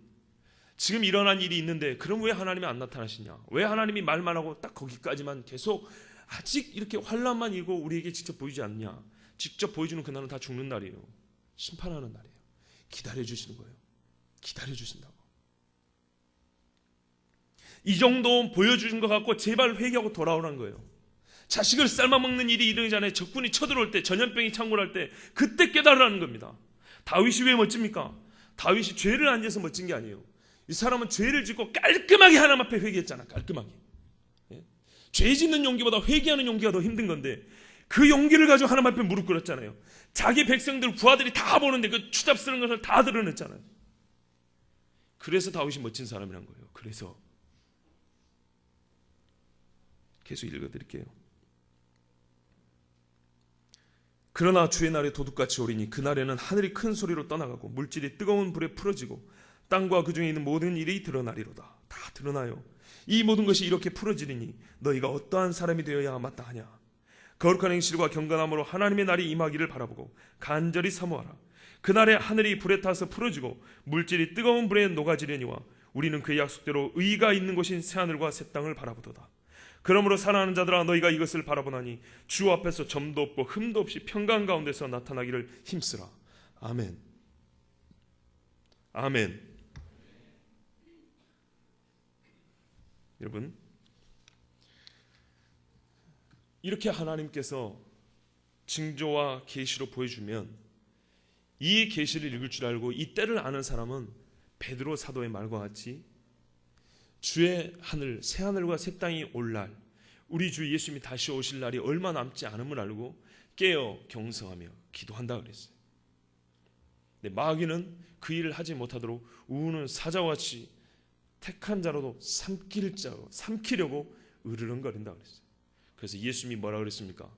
Speaker 1: 지금 일어난 일이 있는데 그럼 왜 하나님이 안 나타나시냐? 왜 하나님이 말만 하고 딱 거기까지만 계속 아직 이렇게 환란만 일고 우리에게 직접 보이지 않냐? 직접 보여주는 그날은 다 죽는 날이에요. 심판하는 날이에요. 기다려주시는 거예요. 기다려주신다고. 이 정도 보여주신 것 같고 제발 회개하고 돌아오라는 거예요. 자식을 삶아먹는 일이 일어나기 전에 적군이 쳐들어올 때, 전염병이 창궐할 때 그때 깨달으라는 겁니다. 다윗이 왜 멋집니까? 다윗이 죄를 안 지어서 멋진 게 아니에요. 이 사람은 죄를 짓고 깔끔하게 하나님 앞에 회개했잖아. 깔끔하게. 예? 죄 짓는 용기보다 회개하는 용기가 더 힘든 건데 그 용기를 가지고 하나님 앞에 무릎 꿇었잖아요. 자기 백성들 부하들이 다 보는데 그 추잡 쓰는 것을 다 드러냈잖아요. 그래서 다윗이 멋진 사람이란 거예요. 그래서 계속 읽어드릴게요. 그러나 주의 날에 도둑같이 오리니 그날에는 하늘이 큰 소리로 떠나가고 물질이 뜨거운 불에 풀어지고 땅과 그 중에 있는 모든 일이 드러나리로다. 다 드러나요. 이 모든 것이 이렇게 풀어지리니 너희가 어떠한 사람이 되어야 마땅하냐. 거룩한 행실과 경건함으로 하나님의 날이 임하기를 바라보고 간절히 사모하라. 그날에 하늘이 불에 타서 풀어지고 물질이 뜨거운 불에 녹아지려니와 우리는 그의 약속대로 의가 있는 곳인 새하늘과 새 땅을 바라보도다. 그러므로 사랑하는 자들아, 너희가 이것을 바라보나니 주 앞에서 점도 없고 흠도 없이 평강 가운데서 나타나기를 힘쓰라. 아멘. 아멘. 여러분, 이렇게 하나님께서 징조와 계시로 보여주면 이 계시를 읽을 줄 알고 이 때를 아는 사람은 베드로 사도의 말과 같이 주의 하늘, 새 하늘과 새 땅이 올 날, 우리 주 예수님이 다시 오실 날이 얼마 남지 않음을 알고 깨어 경성하며 기도한다 그랬어요. 근데 마귀는 그 일을 하지 못하도록 우는 사자와 같이 택한 자로도 삼키려고 으르렁거린다 그랬어요. 그래서 예수님이 뭐라 그랬습니까?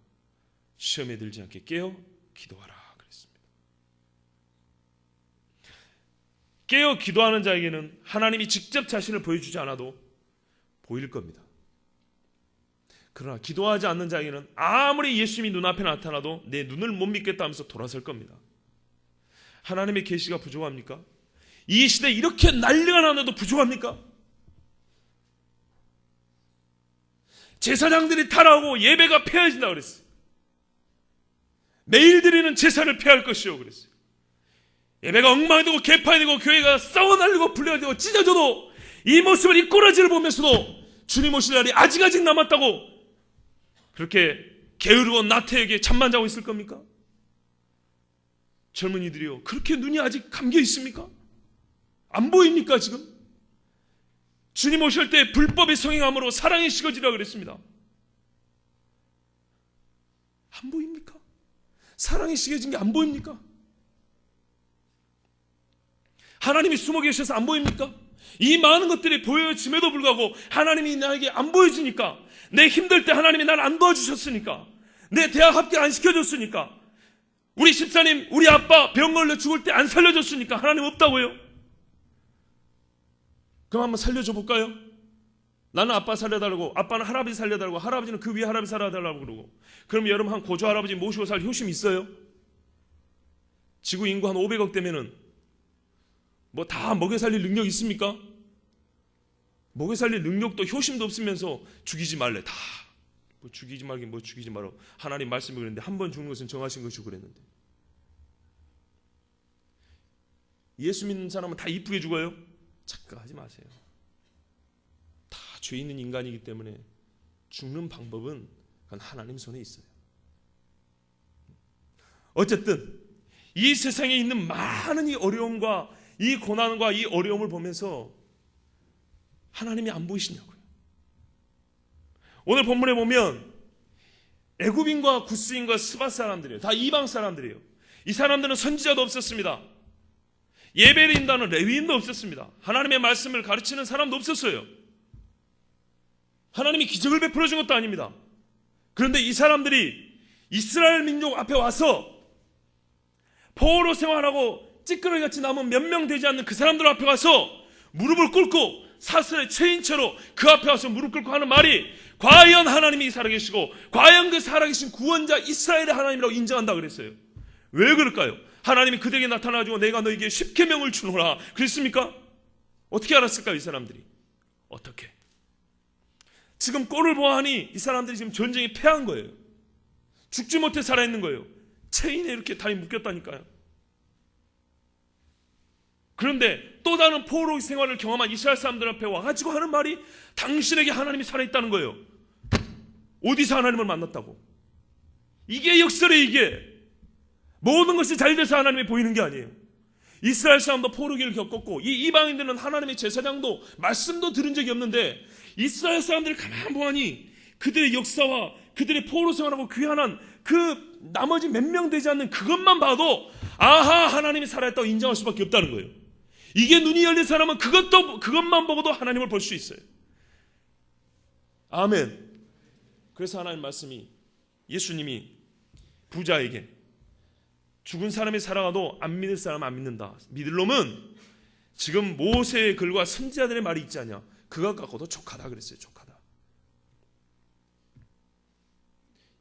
Speaker 1: 시험에 들지 않게 깨어 기도하라 그랬습니다. 깨어 기도하는 자에게는 하나님이 직접 자신을 보여주지 않아도 보일 겁니다. 그러나 기도하지 않는 자에게는 아무리 예수님이 눈앞에 나타나도 내 눈을 못 믿겠다 하면서 돌아설 겁니다. 하나님의 계시가 부족합니까? 이 시대에 이렇게 난리가 나는데도 부족합니까? 제사장들이 타락하고 예배가 폐해진다 그랬어요. 매일 드리는 제사를 폐할 것이요 그랬어요. 예배가 엉망되고 개판되고 교회가 싸워 날리고 불려되고 찢어져도 이 모습을, 이 꼬라지를 보면서도 주님 오실 날이 아직 남았다고 그렇게 게으르고 나태하게 잠만 자고 있을 겁니까? 젊은이들이요, 그렇게 눈이 아직 감겨 있습니까? 안 보입니까 지금? 주님 오실 때 불법의 성행함으로 사랑이 식어지라 그랬습니다. 안 보입니까? 사랑이 식어진 게 안 보입니까? 하나님이 숨어 계셔서 안 보입니까? 이 많은 것들이 보여짐에도 불구하고 하나님이 나에게 안 보여지니까, 내 힘들 때 하나님이 나를 안 도와주셨으니까, 내 대학 합격 안 시켜줬으니까, 우리 집사님, 우리 아빠 병 걸려 죽을 때 안 살려줬으니까 하나님 없다고요? 그럼 한번 살려줘 볼까요? 나는 아빠 살려달라고, 아빠는 할아버지 살려달라고, 할아버지는 그 위에 할아버지 살려달라고 그러고, 그럼 여러분 한 고조 할아버지 모시고 살 효심 있어요? 지구 인구 한 500억 되면은 뭐 다 먹여 살릴 능력 있습니까? 먹여 살릴 능력도 효심도 없으면서 죽이지 말래. 다 뭐 죽이지 말긴 뭐 죽이지 말어. 하나님 말씀이 그랬는데 한 번 죽는 것은 정하신 것이고 그랬는데. 예수 믿는 사람은 다 이쁘게 죽어요? 착각하지 마세요. 다 죄 있는 인간이기 때문에 죽는 방법은 그건 하나님 손에 있어요. 어쨌든 이 세상에 있는 많은 이 어려움과 이 고난과 이 어려움을 보면서 하나님이 안 보이시냐고요. 오늘 본문에 보면 애굽인과 구스인과 스바 사람들이에요. 다 이방 사람들이에요. 이 사람들은 선지자도 없었습니다. 예배를 인도하는 레위인도 없었습니다. 하나님의 말씀을 가르치는 사람도 없었어요. 하나님이 기적을 베풀어 준 것도 아닙니다. 그런데 이 사람들이 이스라엘 민족 앞에 와서 포로로 생활하고 찌끄러기같이 남은 몇 명 되지 않는 그 사람들 앞에 가서 무릎을 꿇고 사슬에 채인 채로 그 앞에 와서 무릎 꿇고 하는 말이, 과연 하나님이 살아계시고 과연 그 살아계신 구원자 이스라엘의 하나님이라고 인정한다 그랬어요. 왜 그럴까요? 하나님이 그들에게 나타나가지고 내가 너에게 십계명을 주노라 그랬습니까? 어떻게 알았을까요? 이 사람들이 어떻게? 지금 꼴을 보아하니 이 사람들이 지금 전쟁에 패한 거예요. 죽지 못해 살아있는 거예요. 체인에 이렇게 다리 묶였다니까요. 그런데 또 다른 포로 생활을 경험한 이스라엘 사람들 앞에 와가지고 하는 말이, 당신에게 하나님이 살아있다는 거예요. 어디서 하나님을 만났다고? 이게 역설이에요. 이게 모든 것이 잘 돼서 하나님이 보이는 게 아니에요. 이스라엘 사람도 포로기를 겪었고, 이 이방인들은 하나님의 제사장도 말씀도 들은 적이 없는데, 이스라엘 사람들을 가만 보아니 그들의 역사와 그들의 포로 생활하고 귀환한 그 나머지 몇 명 되지 않는 그것만 봐도 아하, 하나님이 살아있다고 인정할 수밖에 없다는 거예요. 이게 눈이 열린 사람은 그것만 보고도 하나님을 볼 수 있어요. 아멘. 그래서 하나님 말씀이, 예수님이 부자에게 죽은 사람이 살아가도 안 믿을 사람은 안 믿는다. 믿을 놈은 지금 모세의 글과 선지자들의 말이 있지 않냐, 그것 갖고도 족하다 그랬어요. 족하다.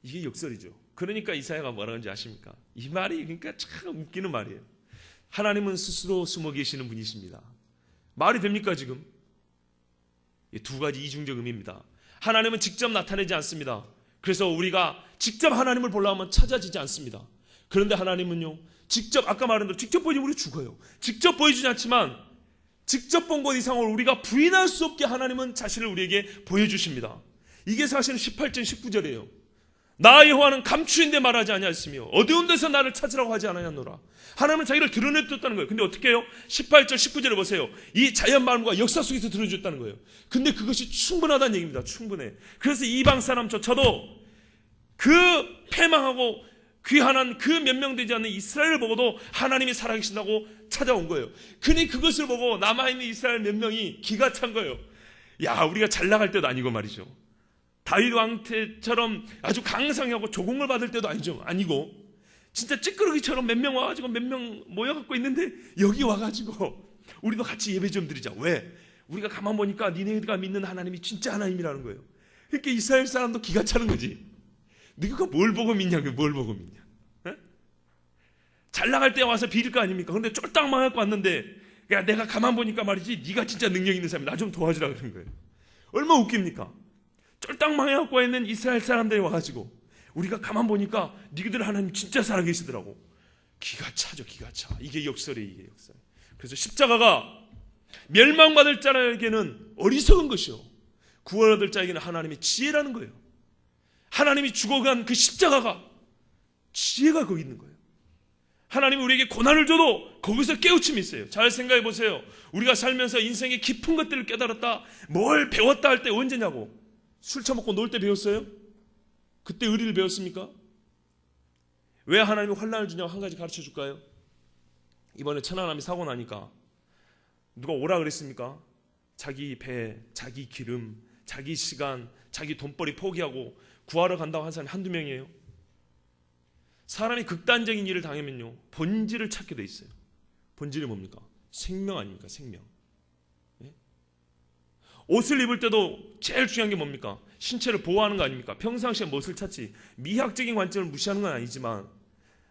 Speaker 1: 이게 역설이죠. 그러니까 이사야가 뭐라 하는지 아십니까? 이 말이 그러니까 참 웃기는 말이에요. 하나님은 스스로 숨어 계시는 분이십니다. 말이 됩니까 지금? 두 가지 이중적 의미입니다. 하나님은 직접 나타내지 않습니다. 그래서 우리가 직접 하나님을 보려고 하면 찾아지지 않습니다. 그런데 하나님은요, 직접, 아까 말한 대로 직접 보이면 우리 죽어요. 직접 보여주지 않지만 직접 본 것 이상으로 우리가 부인할 수 없게 하나님은 자신을 우리에게 보여주십니다. 이게 사실은 18절 19절이에요. 나 여호와는 감추인데 말하지 아니하였으며 어두운 데서 나를 찾으라고 하지 않았노라. 하나님은 자기를 드러내줬다는 거예요. 근데 어떻게 해요? 18절 19절을 보세요. 이 자연 말씀과 역사 속에서 드러내줬다는 거예요. 근데 그것이 충분하다는 얘기입니다. 충분해. 그래서 이방 사람조차도 그 패망하고 귀환한 그 몇 명 되지 않는 이스라엘을 보고도 하나님이 살아계신다고 찾아온 거예요. 그니 그것을 보고 남아있는 이스라엘 몇 명이 기가 찬 거예요. 야, 우리가 잘 나갈 때도 아니고 말이죠. 다윗 왕태처럼 아주 강상하고 조공을 받을 때도 아니고 진짜 찌끄러기처럼 몇 명 와가지고 몇 명 모여갖고 있는데 여기 와가지고 우리도 같이 예배 좀 드리자. 왜? 우리가 가만 보니까 니네가 믿는 하나님이 진짜 하나님이라는 거예요. 그러니까 이스라엘 사람도 기가 차는 거지. 네가 뭘 보고 믿냐고. 뭘 보고 믿냐. 에? 잘 나갈 때 와서 비릴 거 아닙니까? 그런데 쫄딱 망하고 왔는데 야, 내가 가만 보니까 말이지 네가 진짜 능력 있는 사람이 나 좀 도와주라 그러는 거예요. 얼마나 웃깁니까? 쫄딱 망해갖고 있는 이스라엘 사람들이 와가지고 우리가 가만 보니까 니들 하나님 진짜 살아계시더라고. 기가 차죠. 기가 차. 이게 역설이에요. 이게 역설. 그래서 십자가가 멸망받을 자에게는 어리석은 것이요 구원 얻을 자에게는 하나님의 지혜라는 거예요. 하나님이 죽어간 그 십자가가 지혜가 거기 있는 거예요. 하나님이 우리에게 고난을 줘도 거기서 깨우침이 있어요. 잘 생각해 보세요. 우리가 살면서 인생의 깊은 것들을 깨달았다, 뭘 배웠다 할 때 언제냐고. 술 처먹고 놀 때 배웠어요? 그때 의리를 배웠습니까? 왜 하나님이 환난을 주냐고 한 가지 가르쳐 줄까요? 이번에 천안함이 사고 나니까 누가 오라 그랬습니까? 자기 배, 자기 기름, 자기 시간, 자기 돈벌이 포기하고 구하러 간다고 한 사람이 한두 명이에요. 사람이 극단적인 일을 당하면요 본질을 찾게 돼 있어요. 본질이 뭡니까? 생명 아닙니까? 생명. 예? 옷을 입을 때도 제일 중요한 게 뭡니까? 신체를 보호하는 거 아닙니까? 평상시에 무엇을 찾지? 미학적인 관점을 무시하는 건 아니지만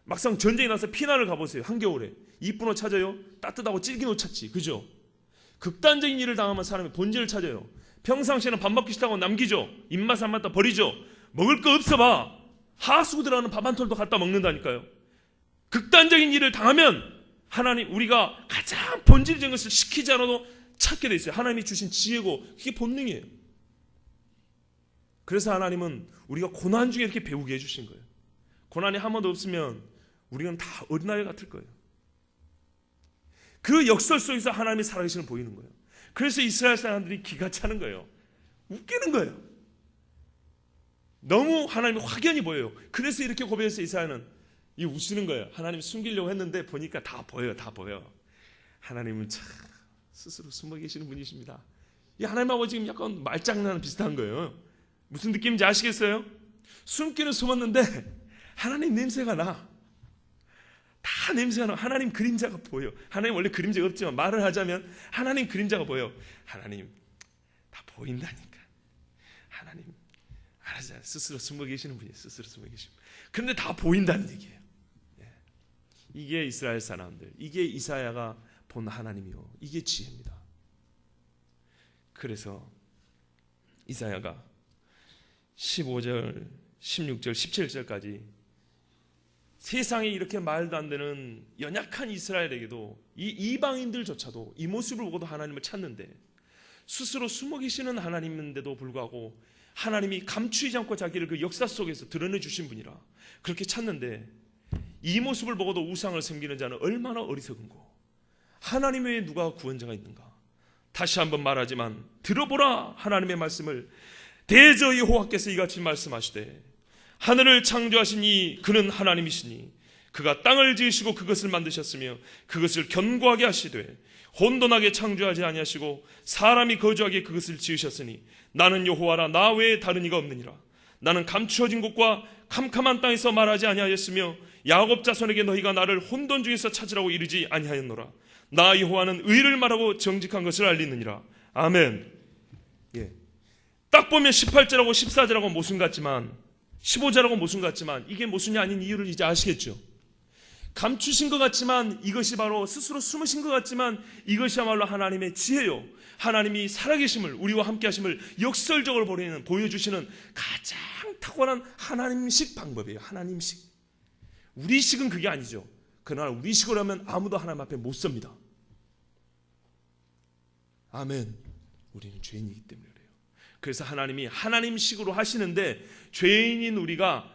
Speaker 1: 막상 전쟁이 나서 피난을 가보세요. 한겨울에 이쁜 옷 찾아요? 따뜻하고 질긴 옷 찾지. 그죠? 극단적인 일을 당하면 사람이 본질을 찾아요. 평상시에는 밥 먹기 싫다고 남기죠. 입맛 안 맞다 버리죠. 먹을 거 없어 봐. 하수구 들어가는 밥 한 톨도 갖다 먹는다니까요. 극단적인 일을 당하면 하나님, 우리가 가장 본질적인 것을 시키지 않아도 찾게 돼 있어요. 하나님이 주신 지혜고 그게 본능이에요. 그래서 하나님은 우리가 고난 중에 이렇게 배우게 해주신 거예요. 고난이 한 번도 없으면 우리는 다 어린아이 같을 거예요. 그 역설 속에서 하나님이 살아계시는 걸 보이는 거예요. 그래서 이스라엘 사람들이 기가 차는 거예요. 웃기는 거예요. 너무 하나님의 확연히 보여요. 그래서 이렇게 고백해서 이사야는 이 웃으는 거예요. 하나님 숨기려고 했는데 보니까 다 보여요. 다 보여. 하나님은 참 스스로 숨어 계시는 분이십니다. 이 하나님하고 지금 약간 말장난 비슷한 거예요. 무슨 느낌인지 아시겠어요? 숨기는 숨었는데 하나님 냄새가 나. 다 냄새가 나. 하나님 그림자가 보여. 하나님 원래 그림자가 없지만 말을 하자면 하나님 그림자가 보여. 하나님 다 보인다니까. 하나님 알아서 스스로 숨어 계시는 분이에요. 스스로 숨어 계시는 분. 그런데 다 보인다는 얘기예요. 이게 이스라엘 사람들, 이게 이사야가 본 하나님이요, 이게 지혜입니다. 그래서 이사야가 15절, 16절, 17절까지 세상에 이렇게 말도 안 되는 연약한 이스라엘에게도 이 이방인들조차도 이 모습을 보고도 하나님을 찾는데 스스로 숨어 계시는 하나님인데도 불구하고 하나님이 감추지 않고 자기를 그 역사 속에서 드러내 주신 분이라 그렇게 찾는데 이 모습을 보고도 우상을 섬기는 자는 얼마나 어리석은고 하나님 외에 누가 구원자가 있는가. 다시 한번 말하지만 들어보라. 하나님의 말씀을 대저 여호와께서 이같이 말씀하시되 하늘을 창조하시니 그는 하나님이시니 그가 땅을 지으시고 그것을 만드셨으며 그것을 견고하게 하시되 혼돈하게 창조하지 아니하시고 사람이 거주하게 그것을 지으셨으니 나는 여호와라 나 외에 다른 이가 없느니라. 나는 감추어진 곳과 캄캄한 땅에서 말하지 아니하였으며 야곱 자손에게 너희가 나를 혼돈 중에서 찾으라고 이르지 아니하였노라. 나 여호와는 의를 말하고 정직한 것을 알리느니라. 아멘. 예. 딱 보면 18절하고 14절하고 모순 같지만 15절하고 모순 같지만 이게 모순이 아닌 이유를 이제 아시겠죠. 감추신 것 같지만 이것이 바로 스스로 숨으신 것 같지만 이것이야말로 하나님의 지혜요, 하나님이 살아계심을 우리와 함께 하심을 역설적으로 보여주시는 가장 탁월한 하나님식 방법이에요. 하나님식. 우리식은 그게 아니죠. 그러나 우리식으로 하면 아무도 하나님 앞에 못 섭니다. 아멘. 우리는 죄인이기 때문에 그래요. 그래서 하나님이 하나님식으로 하시는데 죄인인 우리가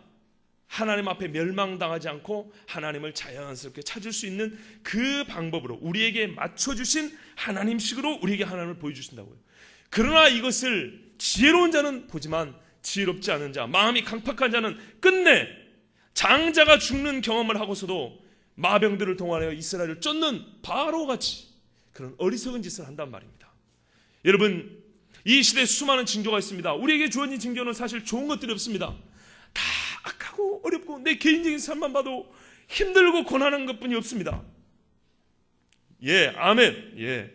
Speaker 1: 하나님 앞에 멸망당하지 않고 하나님을 자연스럽게 찾을 수 있는 그 방법으로 우리에게 맞춰주신 하나님식으로 우리에게 하나님을 보여주신다고요. 그러나 이것을 지혜로운 자는 보지만 지혜롭지 않은 자, 마음이 강팍한 자는 끝내 장자가 죽는 경험을 하고서도 마병들을 동원하여 이스라엘을 쫓는 바로같이 그런 어리석은 짓을 한단 말입니다. 여러분, 이 시대에 수많은 징조가 있습니다. 우리에게 주어진 징조는 사실 좋은 것들이 없습니다. 다 악하고 어렵고 내 개인적인 삶만 봐도 힘들고 고난한 것뿐이 없습니다. 예, 아멘. 예,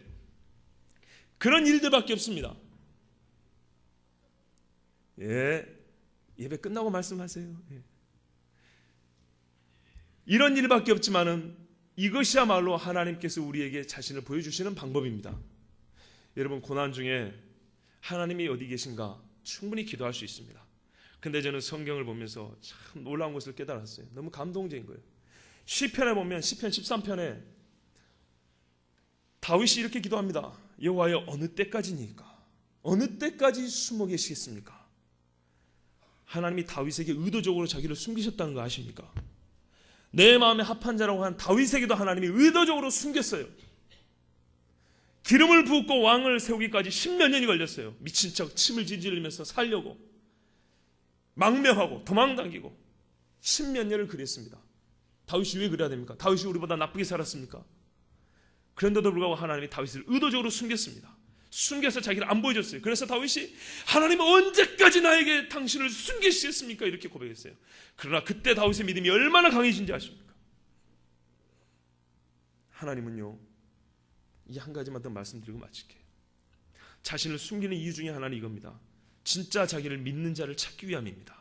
Speaker 1: 그런 일들밖에 없습니다. 예, 예배 끝나고 말씀하세요. 예. 이런 일밖에 없지만은 이것이야말로 하나님께서 우리에게 자신을 보여주시는 방법입니다. 여러분, 고난 중에 하나님이 어디 계신가 충분히 기도할 수 있습니다. 근데 저는 성경을 보면서 참 놀라운 것을 깨달았어요. 너무 감동적인 거예요. 시편에 보면 시편 13편에 다윗이 이렇게 기도합니다. 여호와여, 어느 때까지니까? 어느 때까지 숨어 계시겠습니까? 하나님이 다윗에게 의도적으로 자기를 숨기셨다는 거 아십니까? 내 마음에 합한 자라고 한 다윗에게도 하나님이 의도적으로 숨겼어요. 기름을 붓고 왕을 세우기까지 10몇 년이 걸렸어요. 미친 척 침을 질질 흘리면서 살려고 망명하고 도망다니고 10몇 년을 그랬습니다. 다윗이 왜 그래야 됩니까? 다윗이 우리보다 나쁘게 살았습니까? 그런데도 불구하고 하나님이 다윗을 의도적으로 숨겼습니다. 숨겨서 자기를 안 보여줬어요. 그래서 다윗이 하나님은 언제까지 나에게 당신을 숨기시겠습니까? 이렇게 고백했어요. 그러나 그때 다윗의 믿음이 얼마나 강해진지 아십니까? 하나님은요, 이 한 가지만 더 말씀드리고 마칠게요. 자신을 숨기는 이유 중에 하나는 이겁니다. 진짜 자기를 믿는 자를 찾기 위함입니다.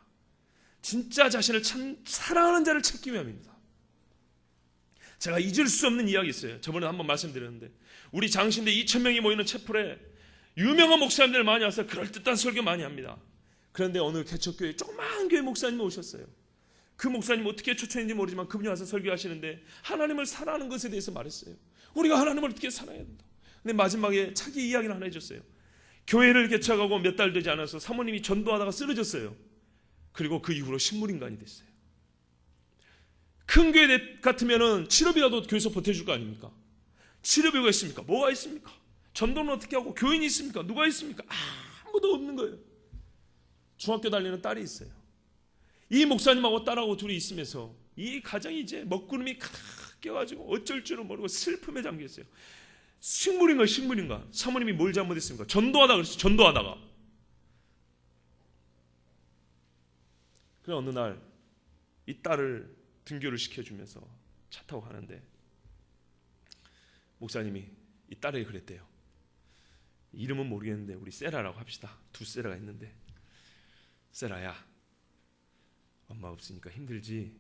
Speaker 1: 진짜 자신을 사랑하는 자를 찾기 위함입니다. 제가 잊을 수 없는 이야기 있어요. 저번에 한번 말씀드렸는데, 우리 장신대 2,000명이 모이는 채플에 유명한 목사님들 많이 와서 그럴듯한 설교 많이 합니다. 그런데 어느 개척교회 조그마한 교회 목사님이 오셨어요. 그 목사님 어떻게 초청했는지 모르지만 그분이 와서 설교하시는데 하나님을 사랑하는 것에 대해서 말했어요. 우리가 하나님을 어떻게 사랑해야 된다. 근데 마지막에 자기 이야기를 하나 해줬어요. 교회를 개척하고 몇 달 되지 않아서 사모님이 전도하다가 쓰러졌어요. 그리고 그 이후로 식물인간이 됐어요. 큰 교회 같으면은 치료비라도 교회에서 보태줄 거 아닙니까? 치료비가 있습니까? 뭐가 있습니까? 전도는 어떻게 하고 교인이 있습니까? 누가 있습니까? 아무도 없는 거예요. 중학교 다니는 딸이 있어요. 이 목사님하고 딸하고 둘이 있으면서 이 가정이 이제 먹구름이 가득 껴가지고 어쩔 줄은 모르고 슬픔에 잠겼어요. 식물인가 식물인가. 사모님이 뭘 잘못했습니까? 전도하다가 그랬어요. 전도하다가. 그래 어느 날 이 딸을 등교를 시켜주면서 차 타고 가는데 목사님이 이 딸에게 그랬대요. 이름은 모르겠는데 우리 세라라고 합시다. 두 세라가 있는데, 세라야, 엄마 없으니까 힘들지?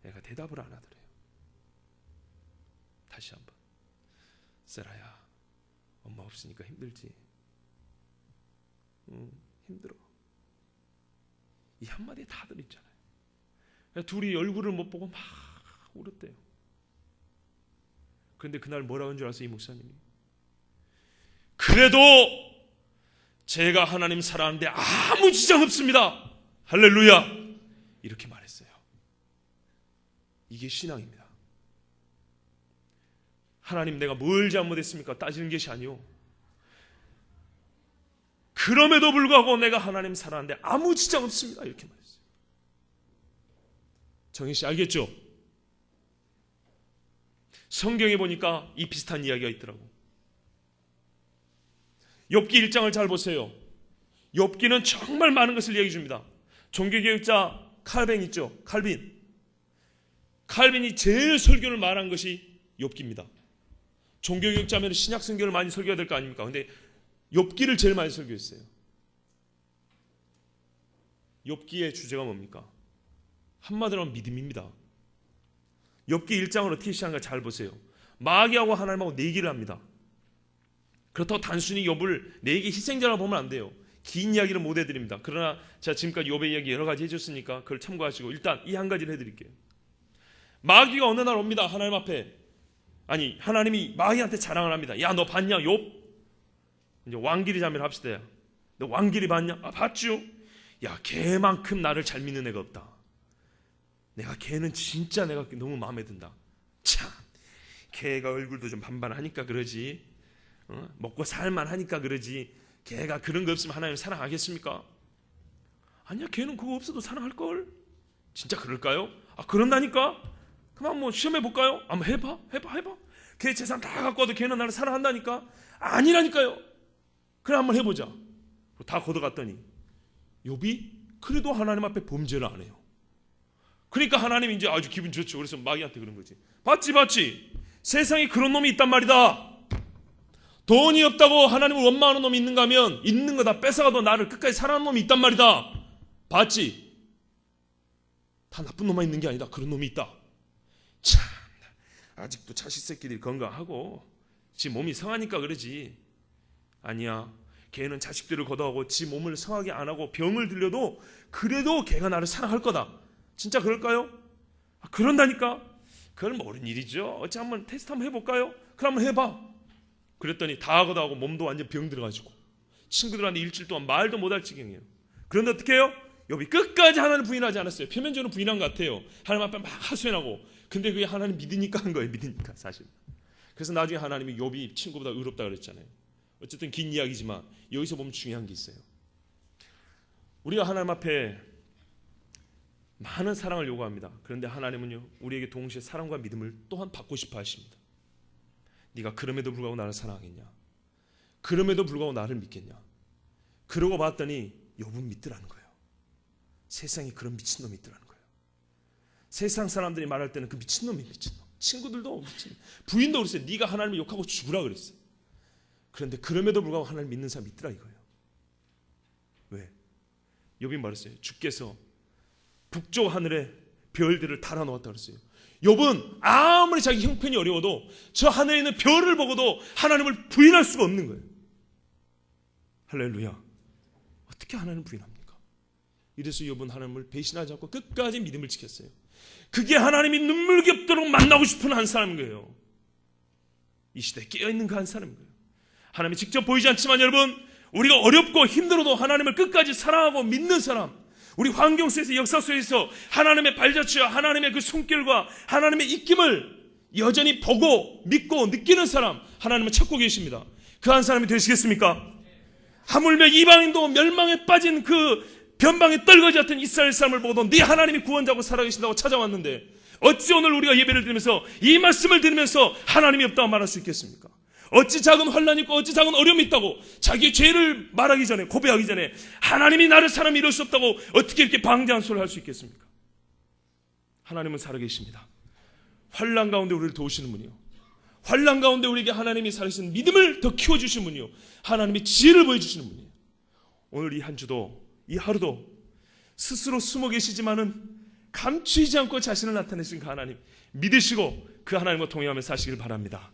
Speaker 1: 애가 대답을 안 하더래요. 다시 한번, 세라야, 엄마 없으니까 힘들지? 응, 힘들어. 이 한마디에 다 들있잖아요. 둘이 얼굴을 못 보고 막 울었대요. 그런데 그날 뭐라고 한 줄 아세요? 이 목사님이, 그래도 제가 하나님 사랑하는데 아무 지장 없습니다. 할렐루야. 이렇게 말했어요. 이게 신앙입니다. 하나님 내가 뭘 잘못했습니까? 따지는 것이 아니요, 그럼에도 불구하고 내가 하나님 사랑하는데 아무 지장 없습니다. 이렇게 말했어요. 정희 씨 알겠죠? 성경에 보니까 이 비슷한 이야기가 있더라고. 욥기 1장을 잘 보세요. 욥기는 정말 많은 것을 얘기해 줍니다. 종교개혁자 칼빈 있죠? 칼빈이 제일 설교를 말한 것이 욥기입니다. 종교개혁자면 신약 성경을 많이 설교해야 될 거 아닙니까? 근데 욥기를 제일 많이 설교했어요. 욥기의 주제가 뭡니까? 한마디로 하면 믿음입니다. 욥기 1장을 어떻게 시작하는가 잘 보세요. 마귀하고 하나님하고 내기를 합니다. 그렇다고 단순히 욥을 내게 희생자라고 보면 안 돼요. 긴 이야기를 못 해드립니다. 그러나 제가 지금까지 욥의 이야기 여러 가지 해줬으니까 그걸 참고하시고 일단 이 한 가지를 해드릴게요. 마귀가 어느 날 옵니다. 하나님 앞에. 아니, 하나님이 마귀한테 자랑을 합니다. 야, 너 봤냐 욥? 이제 왕길이 자매를 합시다. 너 왕길이 봤냐? 아, 봤죠. 야, 걔만큼 나를 잘 믿는 애가 없다. 내가 걔는 진짜 내가 너무 마음에 든다. 참, 걔가 얼굴도 좀 반반하니까 그러지, 먹고 살만 하니까 그러지, 걔가 그런 거 없으면 하나님 사랑하겠습니까? 아니야, 걔는 그거 없어도 사랑할걸. 진짜 그럴까요? 그런다니까? 그만 뭐 시험해 볼까요? 한번 해봐. 걔 재산 다 갖고 와도 걔는 나를 사랑한다니까? 아니라니까요. 그래 한번 해보자. 다 걷어갔더니 욥이 그래도 하나님 앞에 범죄를 안 해요. 그러니까 하나님이 이제 아주 기분 좋죠. 그래서 마귀한테 그런 거지. 봤지? 세상에 그런 놈이 있단 말이다. 돈이 없다고 하나님을 원망하는 놈이 있는가 하면 있는 거 다 뺏어가도 나를 끝까지 사랑하는 놈이 있단 말이다. 봤지? 다 나쁜 놈만 있는 게 아니다. 그런 놈이 있다. 참, 아직도 자식 새끼들이 건강하고 지 몸이 성하니까 그러지. 아니야. 걔는 자식들을 거둬하고 지 몸을 성하게 안 하고 병을 들려도 그래도 걔가 나를 사랑할 거다. 진짜 그럴까요? 그런다니까. 그건 모르는 일이죠. 어찌 한번 테스트 한번 해볼까요? 그럼 한번 해봐. 그랬더니 다 거둬하고 몸도 완전 병 들어가지고 친구들한테 일주일 동안 말도 못할 지경이에요. 그런데 어떻게 해요? 욥이 끝까지 하나님을 부인하지 않았어요. 표면적으로 부인한 것 같아요. 하나님 앞에 막 하소연하고. 근데 그게 하나님 믿으니까 한 거예요. 믿으니까 사실. 그래서 나중에 하나님이 욥이 친구보다 의롭다 그랬잖아요. 어쨌든 긴 이야기지만 여기서 보면 중요한 게 있어요. 우리가 하나님 앞에 많은 사랑을 요구합니다. 그런데 하나님은요, 우리에게 동시에 사랑과 믿음을 또한 받고 싶어 하십니다. 네가 그럼에도 불구하고 나를 사랑하겠냐? 그럼에도 불구하고 나를 믿겠냐? 그러고 봤더니 욥은 믿더라는 거예요. 세상에 그런 미친놈이 있더라는 거예요. 세상 사람들이 말할 때는 그 미친놈이 미친놈. 친구들도 미친놈. 부인도 그랬어요. 네가 하나님을 욕하고 죽으라 그랬어요. 그런데 그럼에도 불구하고 하나님 믿는 사람이 있더라 이거예요. 왜? 욥이 말했어요. 주께서 북쪽 하늘에 별들을 달아놓았다 그랬어요. 욥은 아무리 자기 형편이 어려워도 저 하늘에 있는 별을 보고도 하나님을 부인할 수가 없는 거예요. 할렐루야. 어떻게 하나님을 부인합니까? 이래서 욥은 하나님을 배신하지 않고 끝까지 믿음을 지켰어요. 그게 하나님이 눈물겹도록 만나고 싶은 한 사람인 거예요. 이 시대에 깨어있는 그 한 사람인 거예요. 하나님이 직접 보이지 않지만 여러분, 우리가 어렵고 힘들어도 하나님을 끝까지 사랑하고 믿는 사람, 우리 환경 속에서 역사 속에서 하나님의 발자취와 하나님의 그 손길과 하나님의 입김을 여전히 보고 믿고 느끼는 사람, 하나님은 찾고 계십니다. 그 한 사람이 되시겠습니까? 하물며 이방인도 멸망에 빠진 그 변방에 떨거지 같은 이스라엘 사람을 보고도 네 하나님이 구원자고 살아계신다고 찾아왔는데 어찌 오늘 우리가 예배를 드리면서 이 말씀을 들으면서 하나님이 없다고 말할 수 있겠습니까? 어찌 작은 환난이 있고 어찌 작은 어려움이 있다고 자기의 죄를 말하기 전에, 고백하기 전에 하나님이 나를 사람이 이럴 수 없다고 어떻게 이렇게 방대한 소리를 할 수 있겠습니까? 하나님은 살아계십니다. 환난 가운데 우리를 도우시는 분이요, 환난 가운데 우리에게 하나님이 살아계신 믿음을 더 키워주시는 분이요, 하나님이 지혜를 보여주시는 분이에요. 오늘 이 한 주도, 이 하루도 스스로 숨어 계시지만은 감추지 않고 자신을 나타내신 그 하나님 믿으시고 그 하나님과 동행하며 사시길 바랍니다.